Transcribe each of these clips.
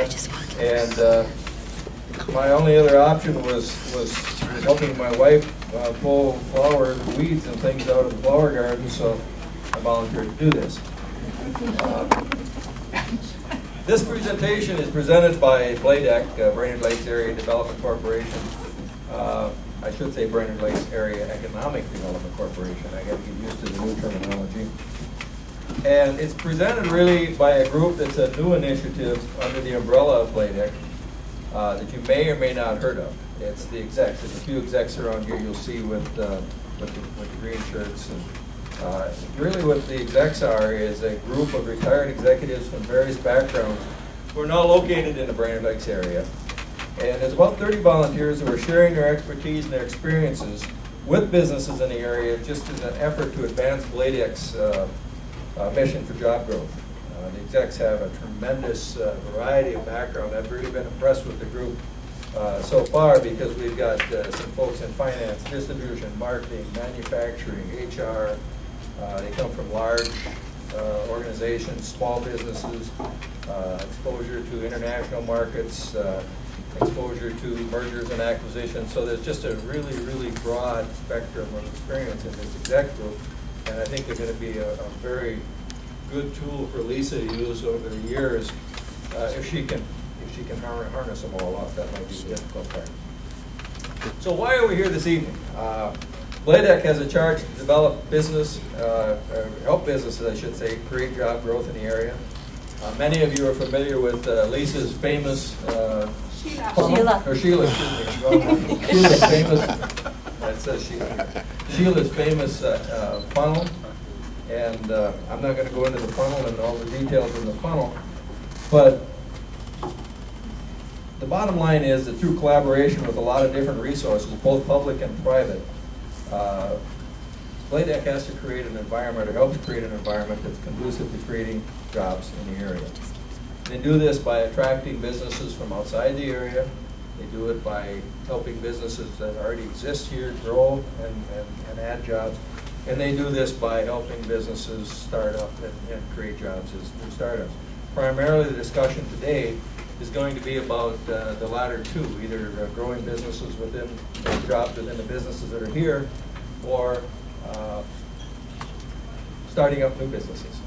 time, and my only other option was helping my wife pull flowers, weeds, and things out of the flower garden, so I volunteered to do this. This presentation is presented by BLAEDC, Brainerd Lakes Area Development Corporation. I should say Brainerd Lakes Area Economic Development Corporation. I got to get used to the new terminology. And it's presented really by a group that's a new initiative under the umbrella of BLAEDC that you may or may not have heard of. It's the execs. There's a few execs around here you'll see with the green shirts. And, really what the execs are is a group of retired executives from various backgrounds who are now located in the Brainerd Lakes area. And there's about 30 volunteers who are sharing their expertise and their experiences with businesses in the area just in an effort to advance BLAEDC's mission for job growth. The execs have a tremendous variety of background. I've really been impressed with the group so far because we've got some folks in finance, distribution, marketing, manufacturing, HR. They come from large organizations, small businesses, exposure to international markets, exposure to mergers and acquisitions. So there's just a really, really broad spectrum of experience in this exec group. And I think they're going to be a very good tool for Lisa to use over the years if she can harness them all off. That might be the difficult part. So why are we here this evening? BLAEDC has a charge to develop business, help businesses, I should say, create job growth in the area. Many of you are familiar with Lisa's famous Sheila's famous. That says Sheila here. Sheila's famous funnel, and I'm not going to go into the funnel and all the details in the funnel, but the bottom line is that through collaboration with a lot of different resources, both public and private, BLAEDC has to create an environment, or helps create an environment that's conducive to creating jobs in the area. They do this by attracting businesses from outside the area. They do it by helping businesses that already exist here grow and add jobs. And they do this by helping businesses start up and create jobs as new startups. Primarily the discussion today is going to be about the latter two, either growing businesses within, jobs within the businesses that are here, or starting up new businesses.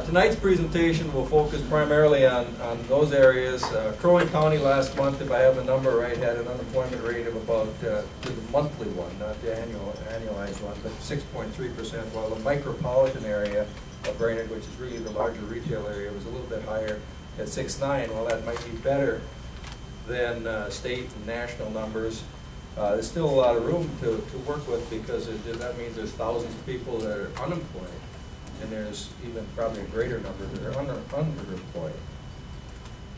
Tonight's presentation will focus primarily on those areas. Crow Wing County last month, if I have the number right, had an unemployment rate of about, the monthly one, not the annualized one, but 6.3%, while the micropolitan area of Brainerd, which is really the larger retail area, was a little bit higher at 6.9. Well, that might be better than state and national numbers. There's still a lot of room to work with because that means there's thousands of people that are unemployed. And there's even probably a greater number that are underemployed.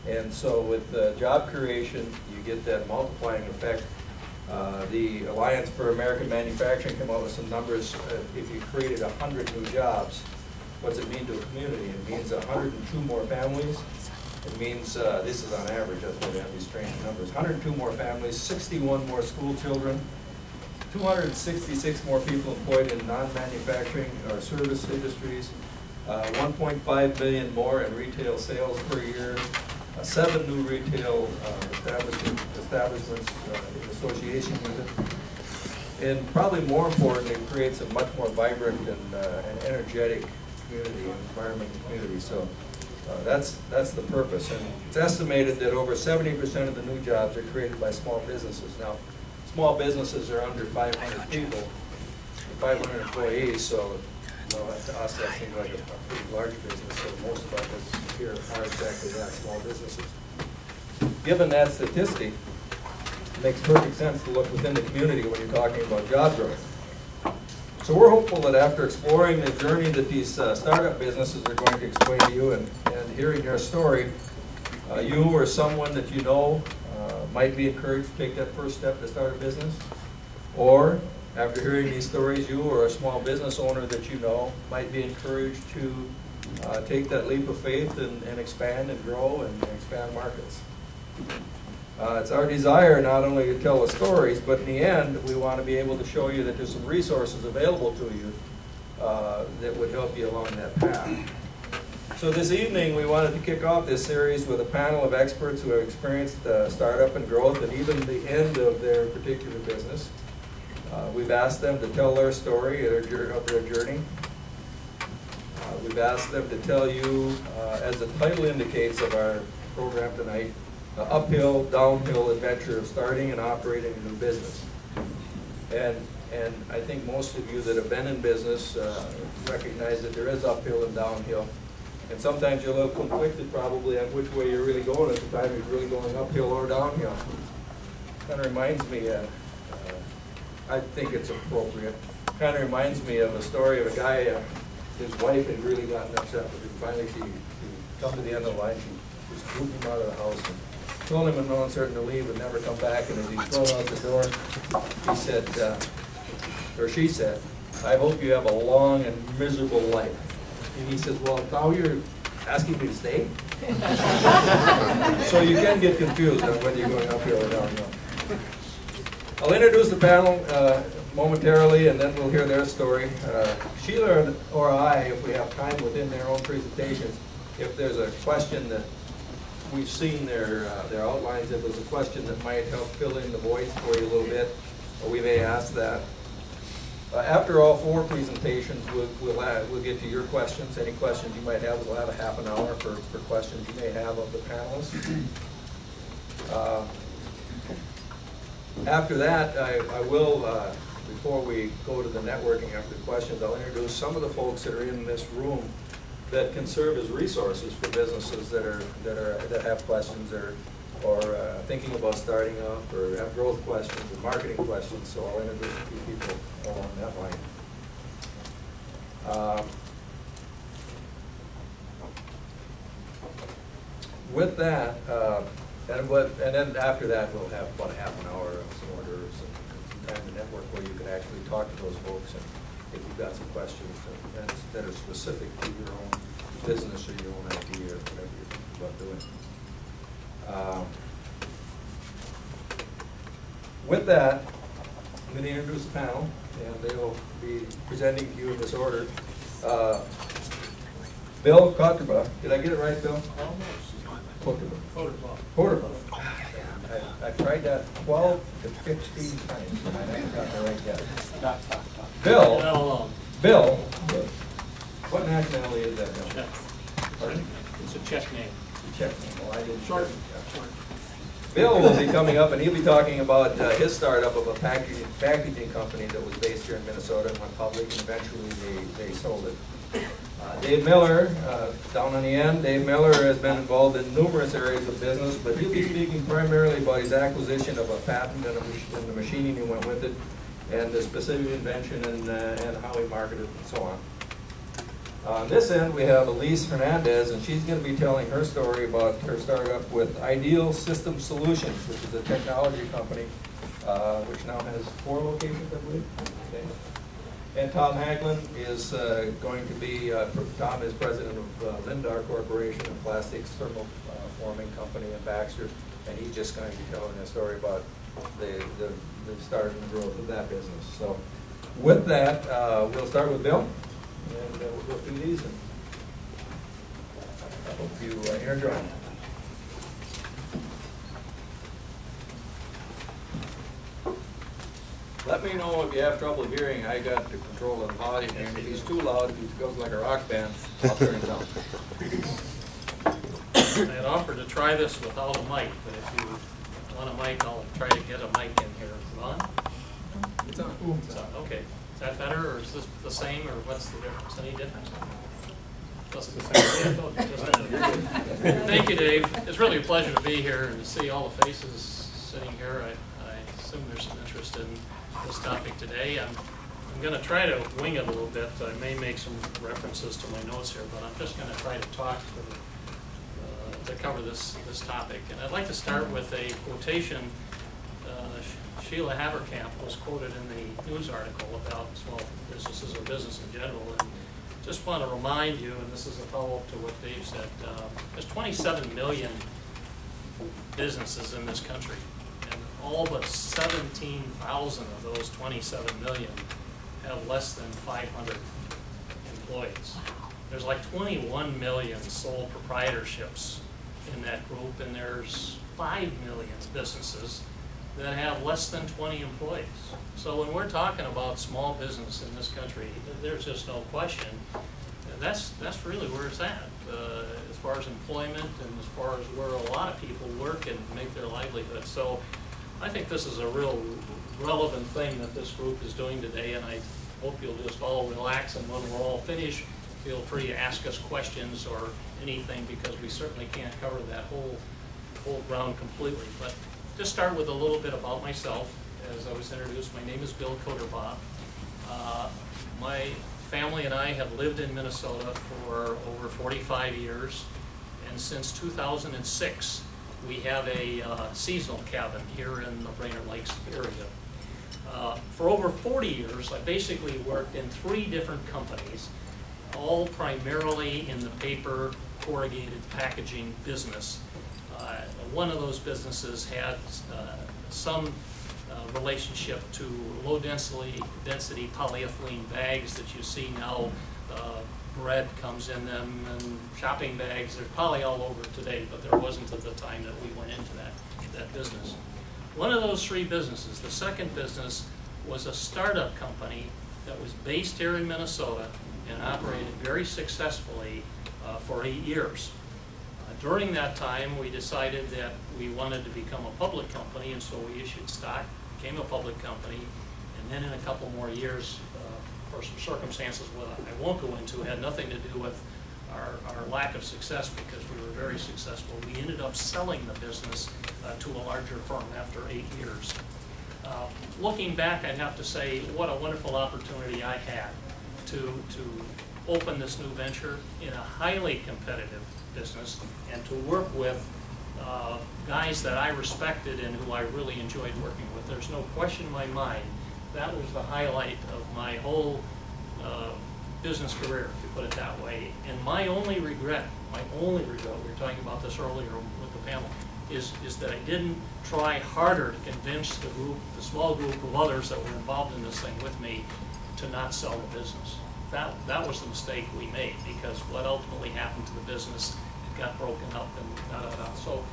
And so with job creation, you get that multiplying effect. The Alliance for American Manufacturing came out with some numbers. If you created 100 new jobs, what does it mean to a community? It means 102 more families. It means, this is on average, that's why they have these strange numbers, 102 more families, 61 more school children, 266 more people employed in non-manufacturing or service industries, 1.5 million more in retail sales per year, 7 new retail establishments in association with it, and probably more importantly, it creates a much more vibrant and energetic community, environment and community. So that's the purpose. And it's estimated that over 70% of the new jobs are created by small businesses. Now, small businesses are under 500 people, 500 employees, so to us that seems like a pretty large business, so most of us here are exactly that, small businesses. Given that statistic, it makes perfect sense to look within the community when you're talking about job growth. So we're hopeful that after exploring the journey that these startup businesses are going to explain to you and hearing their story, you or someone that you know might be encouraged to take that first step to start a business. Or, after hearing these stories, you or a small business owner that you know might be encouraged to take that leap of faith and expand and grow and expand markets. It's our desire not only to tell the stories, but in the end, we want to be able to show you that there's some resources available to you that would help you along that path. So this evening we wanted to kick off this series with a panel of experts who have experienced startup and growth and even the end of their particular business. We've asked them to tell their story of their journey. We've asked them to tell you, as the title indicates of our program tonight, the uphill, downhill adventure of starting and operating a new business. And I think most of you that have been in business recognize that there is uphill and downhill. And sometimes you're a little conflicted probably on which way you're really going at the time you're really going uphill or downhill. Kind of reminds me, I think it's appropriate, kind of reminds me of a story of a guy, his wife had really gotten upset with him. Finally she come to the end of the line, she just threw him out of the house and told him in no uncertain to leave and never come back. And as he's thrown out the door, he said, or she said, "I hope you have a long and miserable life." And he says, "Well, now you're asking me to stay?" So you can get confused on whether you're going uphill or downhill. I'll introduce the panel momentarily, and then we'll hear their story. Sheila or I, if we have time within their own presentations, if there's a question that we've seen their outlines, if there's a question that might help fill in the voids for you a little bit, we may ask that. After all four presentations, we'll get to your questions. Any questions you might have, we'll have a half an hour for questions you may have of the panelists. After that, I will, before we go to the networking after the questions, I'll introduce some of the folks that are in this room that can serve as resources for businesses that have questions or thinking about starting up or have growth questions or marketing questions. So I'll introduce a few people along that line. With that, and then after that we'll have about a half an hour of some order, some time to network where you can actually talk to those folks and if you've got some questions that are specific to your own business or your own idea or whatever you're thinking about doing. With that, I'm going to introduce the panel, and they'll be presenting to you in this order. Bill Kotrba. Did I get it right, Bill? Kotrba. I tried that 12 to 15 times, and I haven't gotten it right yet. Bill, what nationality is that, Bill? Czech. Pardon? It's a Czech name. Czech name. Well, I didn't. Short. Bill will be coming up, and he'll be talking about his startup of a packaging company that was based here in Minnesota and went public, and eventually they sold it. Dave Miller, down on the end, Dave Miller has been involved in numerous areas of business, but he'll be speaking primarily about his acquisition of a patent and the machining that went with it, and the specific invention and how he marketed it and so on. On this end, we have Elise Hernandez, and she's going to be telling her story about her startup with Ideal System Solutions, which is a technology company which now has 4 locations, I believe. Okay. And Tom Haglund is going to be, Tom is president of Lindar Corporation, a plastics thermal forming company in Baxter, and he's just going to be telling a story about the start and the growth of that business. So with that, we'll start with Bill. And we'll go through these, and I hope you enjoy. Let me know if you have trouble hearing. I got the control of the volume here, and if he's too loud, if he goes like a rock band, I'll turn it down. I had offered to try this without a mic, but if you want a mic, I'll try to get a mic in here. Is it on? It's on. It's on. Okay. Is that better, or is this the same, or what's the difference? Any difference? Thank you, Dave. It's really a pleasure to be here and to see all the faces sitting here. I assume there's some interest in this topic today. I'm going to try to wing it a little bit. I may make some references to my notes here, but I'm just going to try to talk to cover this topic. And I'd like to start with a quotation. Sheila Haverkamp was quoted in the news article about small businesses or business in general. And just want to remind you, and this is a follow-up to what Dave said, there's 27 million businesses in this country, and all but 17,000 of those 27 million have less than 500 employees. There's like 21 million sole proprietorships in that group, and there's 5 million businesses that have less than 20 employees. So when we're talking about small business in this country, there's just no question. That's really where it's at, as far as employment and as far as where a lot of people work and make their livelihood. So I think this is a real relevant thing that this group is doing today, and I hope you'll just all relax, and when we're all finished, feel free to ask us questions or anything, because we certainly can't cover that whole ground completely. But just start with a little bit about myself. As I was introduced, my name is Bill Coderbaugh. My family and I have lived in Minnesota for over 45 years, and since 2006 we have a seasonal cabin here in the Brainerd Lakes area. For over 40 years I basically worked in 3 different companies, all primarily in the paper corrugated packaging business. One of those businesses had some relationship to low density polyethylene bags that you see now. Bread comes in them, and shopping bags. There's poly all over today, but there wasn't at the time that we went into that business. One of those 3 businesses, the second business, was a startup company that was based here in Minnesota and operated very successfully for 8 years. During that time, we decided that we wanted to become a public company, and so we issued stock, became a public company, and then in a couple more years, for some circumstances that I won't go into, had nothing to do with our lack of success, because we were very successful. We ended up selling the business to a larger firm after 8 years. Looking back, I'd have to say what a wonderful opportunity I had to open this new venture in a highly competitive business, and to work with guys that I respected and who I really enjoyed working with. There's no question in my mind that was the highlight of my whole business career, if you put it that way. And my only regret, we were talking about this earlier with the panel, is that I didn't try harder to convince the small group of others that were involved in this thing with me, to not sell the business. That was the mistake we made, because what ultimately happened to the business, it got broken up and da-da-da. So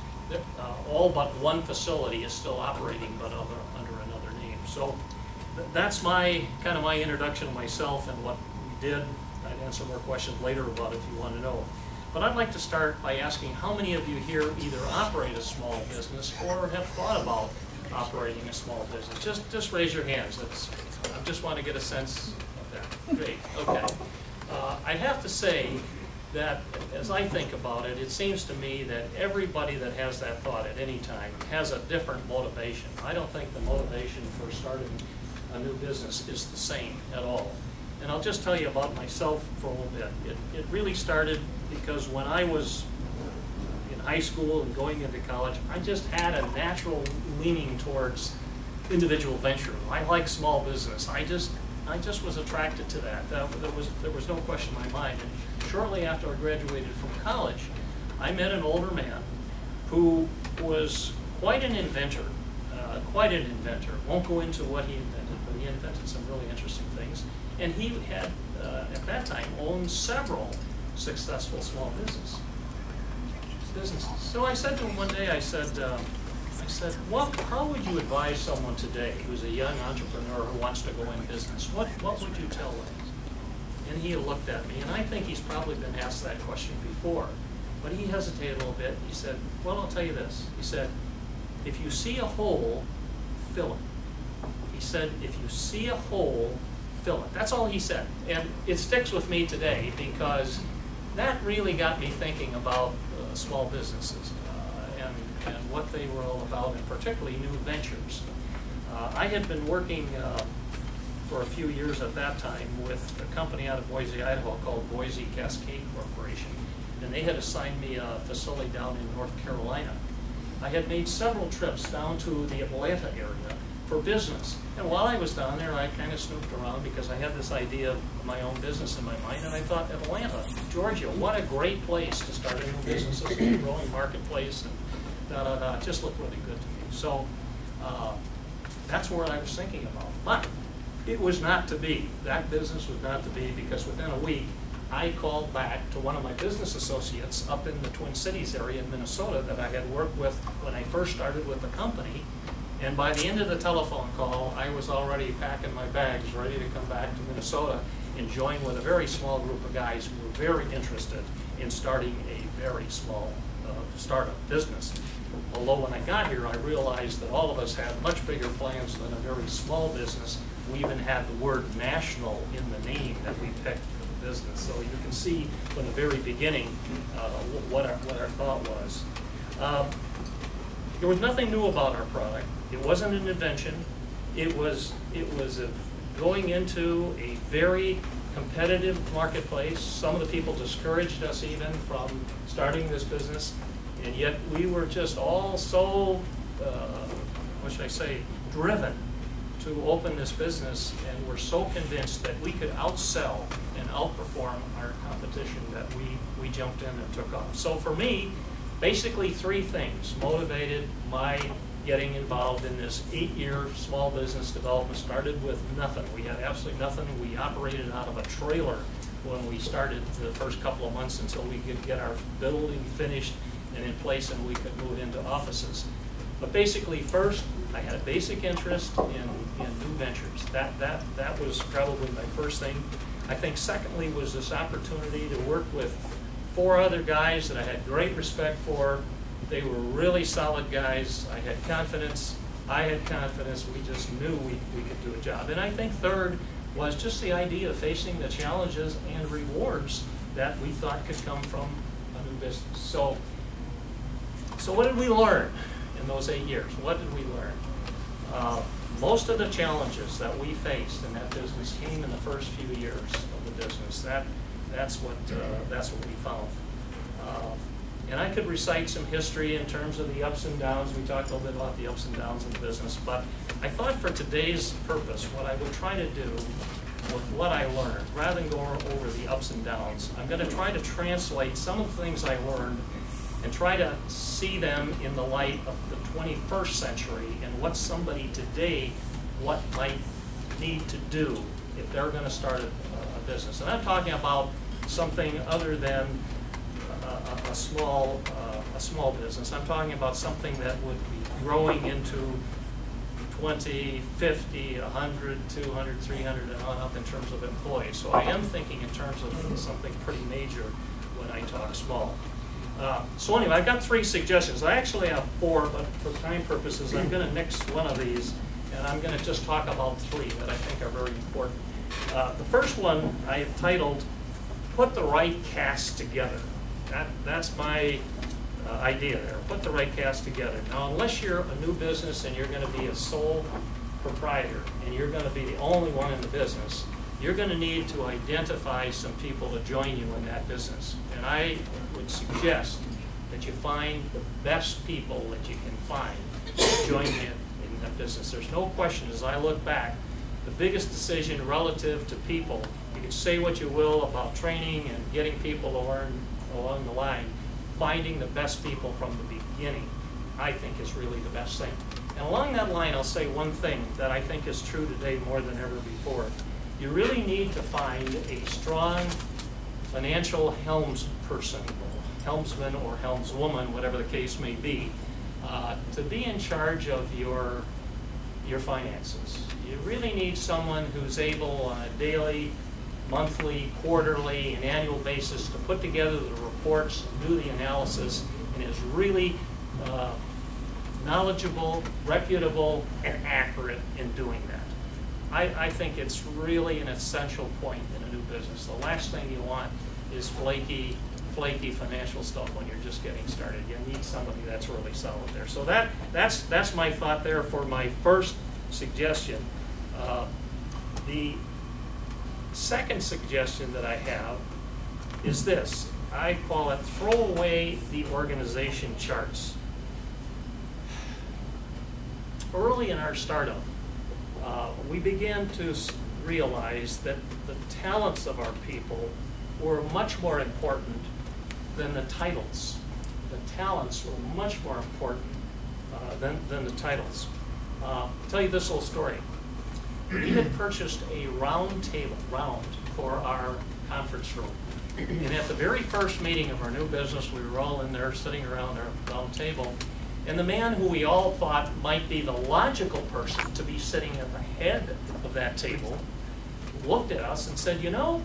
all but one facility is still operating, but under another name. So that's kind of my introduction of myself and what we did. I'd answer more questions later about it if you want to know. But I'd like to start by asking how many of you here either operate a small business or have thought about operating a small business. Just raise your hands. I just want to get a sense of that. Great. Okay. I'd have to say that as I think about it, it seems to me that everybody that has that thought at any time has a different motivation. I don't think the motivation for starting a new business is the same at all. And I'll just tell you about myself for a little bit. It really started because when I was in high school and going into college, I just had a natural leaning towards individual venture. I like small business. I just was attracted to that. There was no question in my mind. And shortly after I graduated from college, I met an older man who was quite an inventor. Won't go into what he invented, but he invented some really interesting things. And he had, at that time, owned several successful small businesses. So I said to him one day, I said, how would you advise someone today who's a young entrepreneur who wants to go in business? What would you tell them? And he looked at me, and I think he's probably been asked that question before. But he hesitated a little bit. He said, well, I'll tell you this. He said, if you see a hole, fill it. He said, if you see a hole, fill it. That's all he said. And it sticks with me today, because that really got me thinking about small businesses and what they were all about, and particularly new ventures. I had been working for a few years at that time with a company out of Boise, Idaho called Boise Cascade Corporation, and they had assigned me a facility down in North Carolina. I had made several trips down to the Atlanta area for business. And while I was down there, I kind of snooped around because I had this idea of my own business in my mind, and I thought, Atlanta, Georgia, what a great place to start a new business. It's a growing marketplace, and da-da-da. It just looked really good to me. So that's what I was thinking about. But it was not to be. That business was not to be, because within a week, I called back to one of my business associates up in the Twin Cities area in Minnesota that I had worked with when I first started with the company. And by the end of the telephone call, I was already packing my bags, ready to come back to Minnesota and join with a very small group of guys who were very interested in starting a very small startup business. Although when I got here, I realized that all of us had much bigger plans than a very small business. We even had the word national in the name that we picked for the business. So you can see from the very beginning what our thought was. There was nothing new about our product. It wasn't an invention. It was going into a very competitive marketplace. Some of the people discouraged us even from starting this business, and yet we were just all so, what should I say, driven to open this business, and we're so convinced that we could outsell and outperform our competition that we jumped in and took off. So for me, basically three things motivated my getting involved in this 8-year small business development. Started with nothing. We had absolutely nothing. We operated out of a trailer when we started the first couple of months until we could get our building finished and in place and we could move into offices. But basically first, I had a basic interest in new ventures. That was probably my first thing. I think secondly was this opportunity to work with 4 other guys that I had great respect for. They were really solid guys. I had confidence. I had confidence. We just knew we could do a job. And I think third was just the idea of facing the challenges and rewards that we thought could come from a new business. So what did we learn in those 8 years? What did we learn? Most of the challenges that we faced in that business came in the first few years of the business. That's what we found. And I could recite some history in terms of the ups and downs. We talked a little bit about the ups and downs of the business, but I thought for today's purpose, what I would try to do with what I learned, rather than go over the ups and downs, I'm going to try to translate some of the things I learned and try to see them in the light of the 21st century and what somebody today might need to do if they're going to start a business. And I'm talking about something other than a small business. I'm talking about something that would be growing into 20, 50, 100, 200, 300, and on up in terms of employees. So I am thinking in terms of something pretty major when I talk small. So anyway, I've got 3 suggestions. I actually have 4, but for time purposes, I'm going to nix one of these, and I'm going to just talk about 3 that I think are very important. The first one I have titled, Put the Right Cast Together. That's my idea there. Put the right cast together. Now, unless you're a new business and you're going to be a sole proprietor and you're going to be the only one in the business, you're going to need to identify some people to join you in that business. And I would suggest that you find the best people that you can find to join you in that business. There's no question, as I look back, the biggest decision relative to people, you can say what you will about training and getting people to learn along the line, finding the best people from the beginning, I think is really the best thing. And along that line, I'll say one thing that I think is true today more than ever before. You really need to find a strong financial helmsperson, helmsman or helmswoman, whatever the case may be, to be in charge of your finances. You really need someone who's able on a daily, monthly, quarterly, and annual basis to put together the reports, do the analysis, and is really knowledgeable, reputable, and accurate in doing that. I think it's really an essential point in a new business. The last thing you want is flaky financial stuff when you're just getting started. You need somebody that's really solid there. So that's my thought there for my first suggestion. The second suggestion that I have is this. I call it throw away the organization charts. Early in our startup, we began to realize that the talents of our people were much more important than the titles. The talents were much more important than the titles. I'll tell you this little story. We had purchased a round table for our conference room. And at the very first meeting of our new business, we were all in there sitting around our round table. And the man who we all thought might be the logical person to be sitting at the head of that table looked at us and said, you know,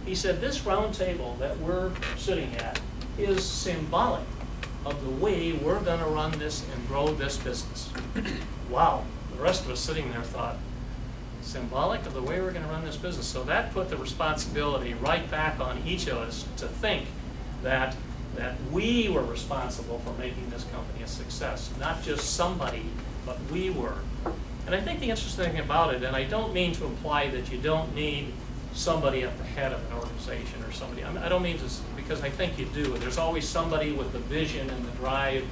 he said, this round table that we're sitting at is symbolic of the way we're going to run this and grow this business. Wow. The rest of us sitting there thought, symbolic of the way we're going to run this business. So that put the responsibility right back on each of us to think that we were responsible for making this company a success, not just somebody, but we were. And I think the interesting thing about it, and I don't mean to imply that you don't need somebody at the head of an organization or somebody, I don't mean to, because I think you do. There's always somebody with the vision and the drive,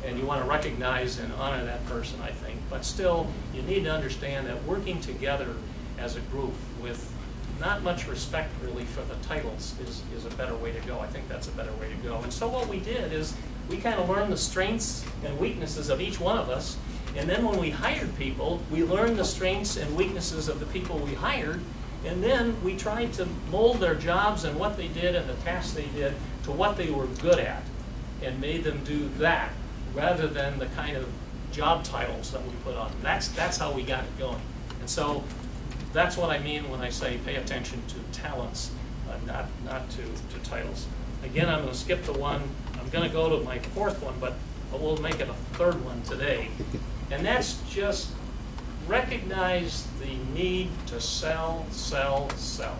and you want to recognize and honor that person, I think. But still, you need to understand that working together as a group with not much respect really for the titles is a better way to go. I think that's a better way to go. And so what we did is we kind of learned the strengths and weaknesses of each one of us. And then when we hired people, we learned the strengths and weaknesses of the people we hired. And then we tried to mold their jobs and what they did and the tasks they did to what they were good at and made them do that rather than the kind of job titles that we put on. That's how we got it going. And so that's what I mean when I say pay attention to talents, not to titles. Again, I'm going to skip the one. I'm going to go to my fourth one, but we'll make it a third one today. And that's just recognize the need to sell, sell, sell.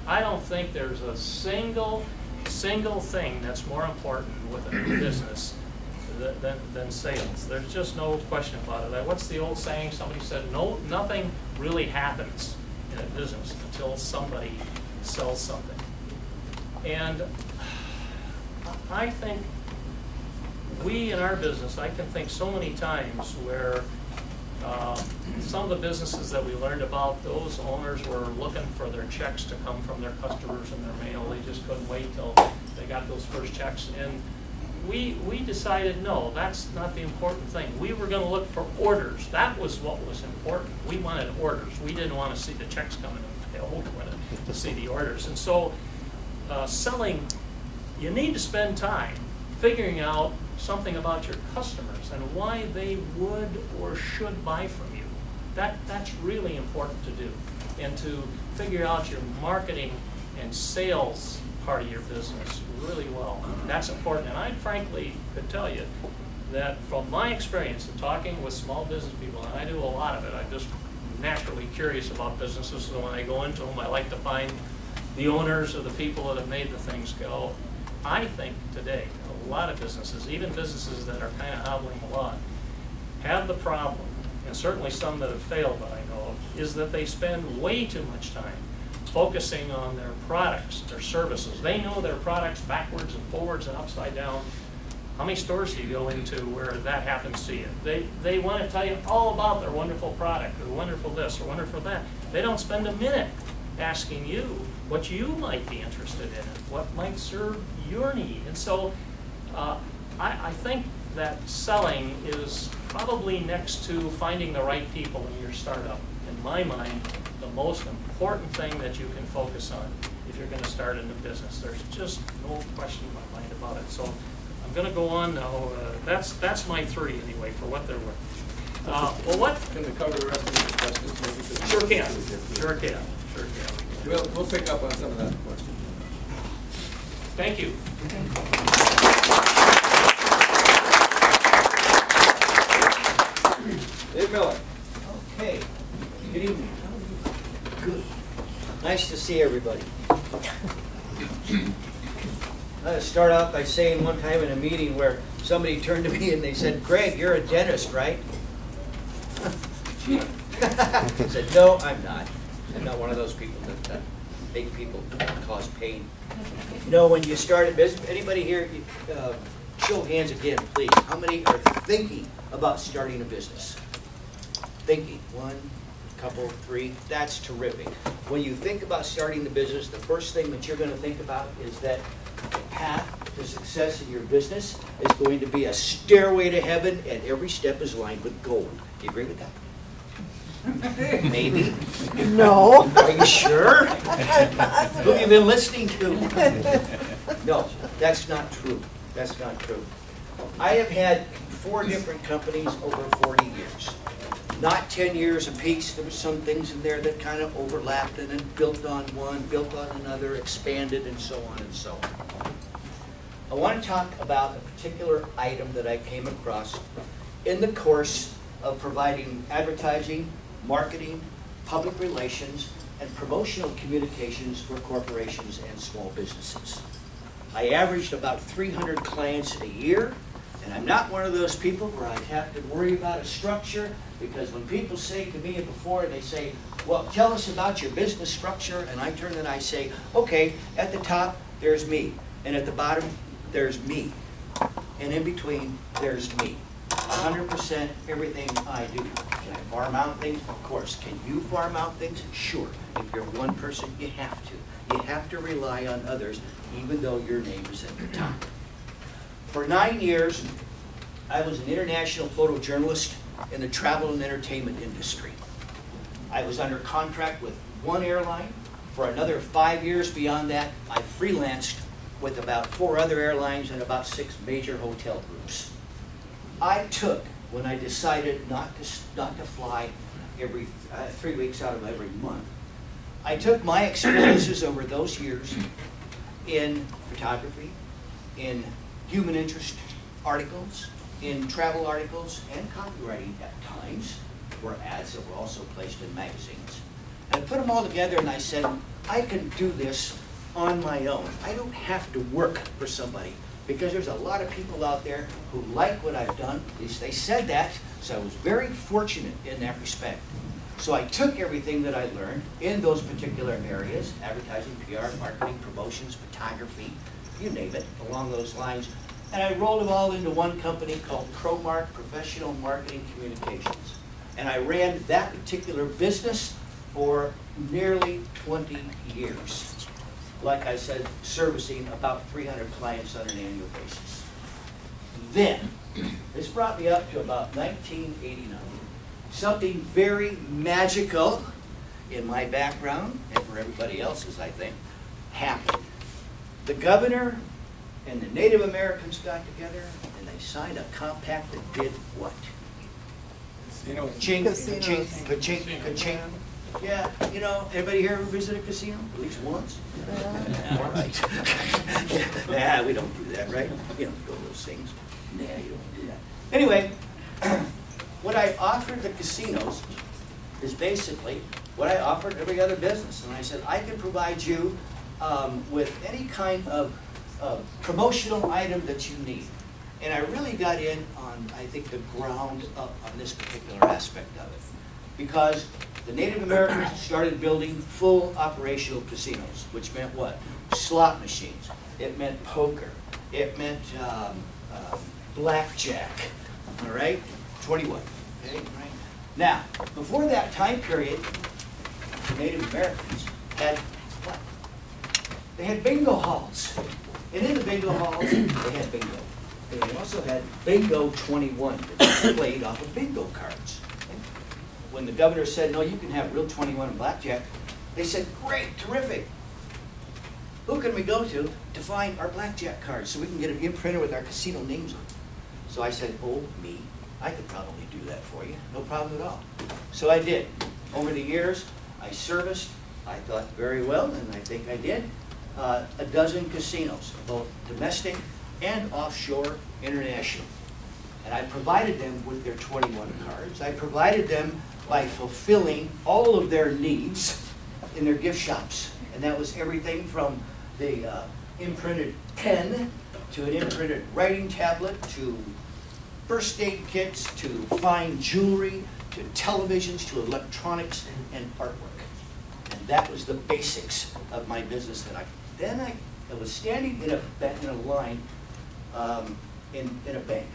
I don't think there's a single thing that's more important with a new business than sales. There's just no question about it. What's the old saying? Somebody said, no, nothing really happens in a business until somebody sells something. And I think we in our business, I can think so many times where some of the businesses that we learned about, those owners were looking for their checks to come from their customers in their mail. They just couldn't wait till they got those first checks. And we decided, no, that's not the important thing. We were going to look for orders. That was what was important. We wanted orders. We didn't want to see the checks coming in the mail. We wanted to see the orders. And so selling, you need to spend time figuring out something about your customers and why they would or should buy from you. That's really important to do. And to figure out your marketing and sales part of your business really well. That's important. And I frankly could tell you that from my experience in talking with small business people, and I do a lot of it, I'm just naturally curious about businesses, so when I go into them, I like to find the owners or the people that have made the things go. I think today, a lot of businesses, even businesses that are kind of hobbling along, have the problem, and certainly some that have failed that I know of, is that they spend way too much time focusing on their products, their services. They know their products backwards and forwards and upside down. How many stores do you go into where that happens to you? They want to tell you all about their wonderful product, or wonderful this, or wonderful that. They don't spend a minute asking you what you might be interested in, what might serve your need. And so I think that selling is probably next to finding the right people in your startup. In my mind, the most important thing that you can focus on if you're going to start a new business. There's just no question in my mind about it. So I'm going to go on now. That's my three anyway, for what they're worth. Well, what? Can we cover the rest of these questions? Maybe Sure can. Sure can. We'll pick up on some of that question. Thank you. Dave Miller. Okay. Good evening. Good. Nice to see everybody. I'm going to start off by saying one time in a meeting where somebody turned to me and they said, "Greg, you're a dentist, right?" I said, "No, I'm not. I'm not one of those people that make people cause pain." You know, when you start a business, anybody here, show of hands again, please. How many are thinking about starting a business? Thinking. One, couple, three. That's terrific. When you think about starting the business, the first thing that you're going to think about is that the path to success in your business is going to be a stairway to heaven, and every step is lined with gold. Do you agree with that? Maybe. No. Are you sure? Who have you been listening to? No, that's not true. That's not true. I have had 4 different companies over 40 years. Not 10 years apiece. There were some things in there that kind of overlapped and then built on one, built on another, expanded, and so on and so on. I want to talk about a particular item that I came across in the course of providing advertising, marketing, public relations, and promotional communications for corporations and small businesses. I averaged about 300 clients a year, and I'm not one of those people where I have to worry about a structure, because when people say to me before, they say, well, tell us about your business structure, and I turn and I say, okay, at the top, there's me, and at the bottom, there's me, and in between, there's me. 100% everything I do. Can I farm out things? Of course. Can you farm out things? Sure. If you're one person, you have to. You have to rely on others, even though your name is at the top. For 9 years, I was an international photojournalist in the travel and entertainment industry. I was under contract with one airline. For another 5 years beyond that, I freelanced with about 4 other airlines and about 6 major hotel groups. I took, when I decided not to fly every 3 weeks out of every month, I took my experiences over those years in photography, in human interest articles, in travel articles, and copywriting at times for ads that were also placed in magazines. And I put them all together and I said, I can do this on my own. I don't have to work for somebody, because there's a lot of people out there who like what I've done. At least they said that, so I was very fortunate in that respect. So I took everything that I learned in those particular areas, advertising, PR, marketing, promotions, photography, you name it, along those lines, and I rolled them all into one company called ProMark, Professional Marketing Communications. And I ran that particular business for nearly 20 years. Like I said, servicing about 300 clients on an annual basis. Then, this brought me up to about 1989. Something very magical in my background, and for everybody else's, I think, happened. The governor and the Native Americans got together, and they signed a compact that did what? Chink, chink, ka-chink, ka-chink. Yeah, you know, everybody here ever visit a casino? At least once? All right. Nah, we don't do that, right? You don't go to those things. Nah, you don't do that. Anyway, what I offered the casinos is basically what I offered every other business. And I said, I can provide you with any kind of promotional item that you need. And I really got in on, I think, the ground up on this particular aspect of it. Because the Native Americans started building full operational casinos, which meant what? Slot machines. It meant poker. It meant blackjack. All right? 21. Okay? Right? Now, before that time period, the Native Americans had what? They had bingo halls. And in the bingo halls, they had bingo. And they also had Bingo 21 that played off of bingo cards. When the governor said, no, you can have real 21 and blackjack, they said, great, terrific. Who can we go to find our blackjack cards so we can get an imprinter with our casino names on it? So I said, oh, me, I could probably do that for you. No problem at all. So I did. Over the years, I serviced, I thought very well, and I think I did, a dozen casinos, both domestic and offshore international. And I provided them with their 21 cards. I provided them by fulfilling all of their needs in their gift shops. And that was everything from the imprinted pen to an imprinted writing tablet to first aid kits to fine jewelry to televisions to electronics and artwork. And that was the basics of my business. Then I was standing in a line in a bank.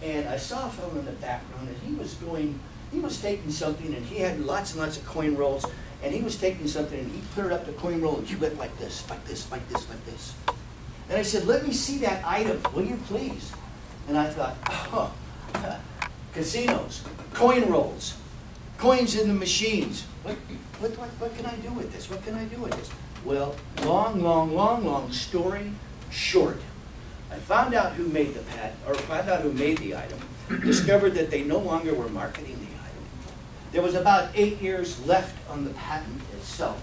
And I saw a fellow in the background, and he was taking something, and he had lots and lots of coin rolls, and he was taking something, and he put it up the coin roll, and he went like this, like this, like this, like this. And I said, let me see that item, will you please? And I thought, oh, casinos, coin rolls, coins in the machines. What can I do with this? What can I do with this? Well, long story short. I found out who made the found out who made the item, discovered that they no longer were marketing the item. There was about 8 years left on the patent itself.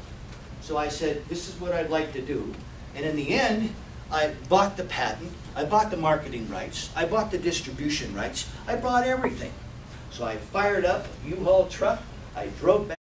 So I said, this is what I'd like to do. And in the end, I bought the patent, I bought the marketing rights, I bought the distribution rights, I bought everything. So I fired up a U-Haul truck, I drove back.